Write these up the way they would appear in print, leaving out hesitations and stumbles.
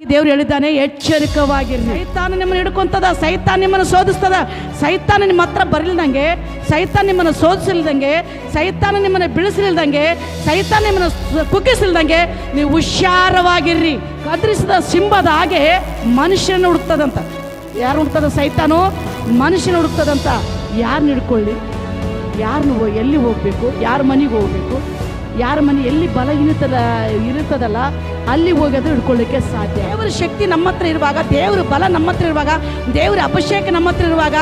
ದೇವರು ಹೇಳಿದ್ದಾನೆ, ಎಚ್ಚರಿಕವಾಗಿರಿ. ಸೈತಾನ ನಿಮ್ಮನ್ನು ಹಿಡ್ಕೊಂತದ, ಸೈತಾನ ನಿಮ್ಮನ್ನು ಶೋಧಿಸ್ತದ. ಸೈತಾನ ನಿಮ್ಮ ಹತ್ರ ಬರಲಿಲ್ದಂಗೆ, ಸೈತಾನ ನಿಮ್ಮನ್ನು ಶೋಧಿಸಿಲ್ದಂಗೆ, ಸೈತಾನ ನಿಮ್ಮನ್ನು ಬಿಳಿಸಲಿಲ್ದಂಗೆ, ಸೈತಾನ ನಿಮ್ಮನ್ನು ಕುಗ್ಗಿಸಿಲ್ದಂಗೆ ನೀವು ಹುಷಾರವಾಗಿರ್ರಿ. ಕದರಿಸಿದ ಸಿಂಹದ ಹಾಗೆ ಮನುಷ್ಯನ ಹುಡುಕ್ತದಂತ. ಯಾರು ಹುಡುಕ್ತದ? ಸೈತಾನು ಮನುಷ್ಯನ ಹುಡುಕ್ತದಂತ. ಯಾರನ್ನ ಹಿಡ್ಕೊಳ್ಳಿ, ಯಾರನ್ನು ಎಲ್ಲಿ ಹೋಗಬೇಕು, ಯಾರ ಮನೆಗೆ ಹೋಗಬೇಕು, ಯಾರ ಮನೆ ಎಲ್ಲಿ ಬಲಹೀನತದ ಇರುತ್ತದಲ್ಲ ಅಲ್ಲಿ ಹೋಗೋದು ಹಿಡ್ಕೊಳ್ಳಿಕ್ಕೆ ಸಾಧ್ಯ. ದೇವರ ಶಕ್ತಿ ನಮ್ಮ ಹತ್ರ ಇರುವಾಗ, ದೇವರ ಬಲ ನಮ್ಮ ಹತ್ರ ಇರುವಾಗ, ದೇವರ ಅಭಿಷೇಕ ನಮ್ಮ ಹತ್ರ ಇರುವಾಗ,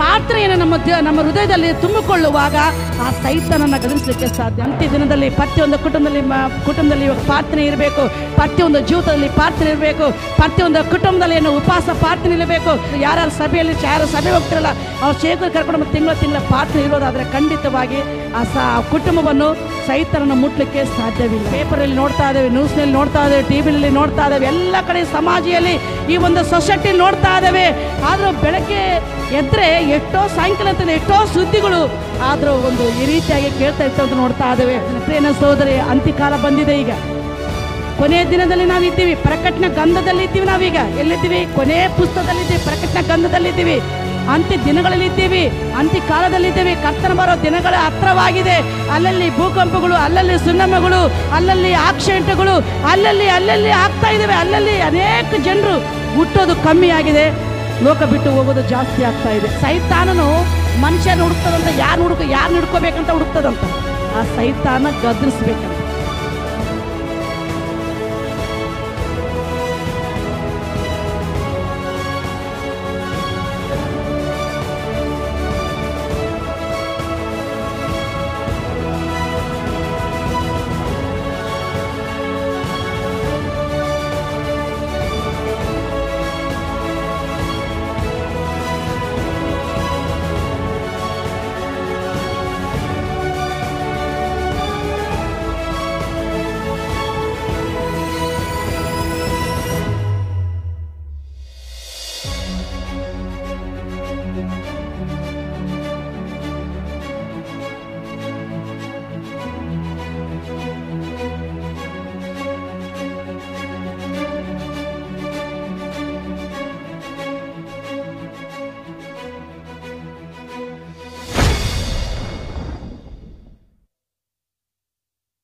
ಪಾತ್ರೆಯನ್ನು ನಮ್ಮ ಹೃದಯದಲ್ಲಿ ತುಂಬಿಕೊಳ್ಳುವಾಗ ಆ ಸೈತಾನನ್ನು ಗದರಿಸಲಿಕ್ಕೆ ಸಾಧ್ಯ. ಅಂತ್ಯ ದಿನದಲ್ಲಿ ಪ್ರತಿಯೊಂದು ಕುಟುಂಬದಲ್ಲಿ ಪ್ರಾರ್ಥನೆ ಇರಬೇಕು, ಪ್ರತಿಯೊಂದು ಜೀವಿತದಲ್ಲಿ ಪ್ರಾರ್ಥನೆ ಇರಬೇಕು, ಪ್ರತಿಯೊಂದು ಕುಟುಂಬದಲ್ಲಿ ಏನು ಉಪವಾಸ ಪ್ರಾರ್ಥನೆ ಇರಬೇಕು. ಯಾರು ಸಭೆಯಲ್ಲಿ ಯಾರು ಸಭೆ ಹೋಗ್ತಿರಲ್ಲ ಅವ್ರು ಶೇಖರ್ ಕರ್ಕೊಂಡು ತಿಂಗಳ ಪ್ರಾರ್ಥನೆ ಇರೋದಾದರೆ ಖಂಡಿತವಾಗಿ ಆ ಕುಟುಂಬವನ್ನು ಸೈತಾನನ್ನು ಮುಟ್ಲಿಕ್ಕೆ ಸಾಧ್ಯವಿಲ್ಲ. ಪೇಪರಲ್ಲಿ ನೋಡ್ತಾ ಇದ್ದೇವೆ, ನ್ಯೂಸ್ನಲ್ಲಿ ನೋಡ್ತಾ ಇದ್ದೇವೆ, ಟಿವಿಯಲ್ಲಿ ನೋಡ್ತಾ ಇದ್ದೇವೆ, ಎಲ್ಲ ಕಡೆ ಸಮಾಜದಲ್ಲಿ ಈ ಒಂದು ಸೊಸೈಟಿ ನೋಡ್ತಾ ಇದ್ದೇವೆ. ಆದರೂ ಬೆಳಗ್ಗೆ ಎದ್ರೆ ಎಷ್ಟೋ ಸಾಯಂಕಾಲ ಅಂತ ಎಷ್ಟೋ ಸುದ್ದಿಗಳು ಆದರೂ ಒಂದು ಈ ರೀತಿಯಾಗಿ ಕೇಳ್ತಾ ಇರ್ತವೆ ಅಂತ ನೋಡ್ತಾ ಇದ್ದೇವೆ. ಪ್ರೇನ ಸಹೋದರಿ, ಅಂತ್ಯಕಾಲ ಬಂದಿದೆ. ಈಗ ಕೊನೆಯ ದಿನದಲ್ಲಿ ನಾವಿದ್ದೀವಿ, ಪ್ರಕಟಣೆ ಗಂಧದಲ್ಲಿ ಇದ್ದೀವಿ. ನಾವೀಗ ಎಲ್ಲಿದ್ದೀವಿ? ಕೊನೆಯ ಪುಸ್ತಕದಲ್ಲಿದ್ದೀವಿ, ಪ್ರಕಟಣೆ ಗಂಧದಲ್ಲಿದ್ದೀವಿ, ಅಂತ್ಯ ದಿನಗಳಲ್ಲಿದ್ದೀವಿ, ಅಂತ್ಯ ಕಾಲದಲ್ಲಿದ್ದೀವಿ. ಕರ್ತನ ಬರೋ ದಿನಗಳ ಹತ್ರವಾಗಿದೆ. ಅಲ್ಲಲ್ಲಿ ಭೂಕಂಪಗಳು, ಅಲ್ಲಲ್ಲಿ ಸುನಾಮಿಗಳು, ಅಲ್ಲಲ್ಲಿ ಆಕ್ಸಿಡೆಂಟ್ಗಳು ಅಲ್ಲಲ್ಲಿ ಆಗ್ತಾ ಇದ್ದಾವೆ. ಅಲ್ಲಲ್ಲಿ ಅನೇಕ ಜನರು ಹುಟ್ಟೋದು ಕಮ್ಮಿ ಆಗಿದೆ, ಲೋಕ ಬಿಟ್ಟು ಹೋಗೋದು ಜಾಸ್ತಿ ಆಗ್ತಾ ಇದೆ. ಸೈತಾನನು ಮನುಷ್ಯನ ಹುಡುಕ್ತದಂತ. ಯಾರನ್ನ ಹಿಡ್ಕೋಬೇಕಂತ ಹುಡುಕ್ತದಂತ. ಆ ಸೈತಾನ ಗದರಿಸ್ಬೇಕಂತ.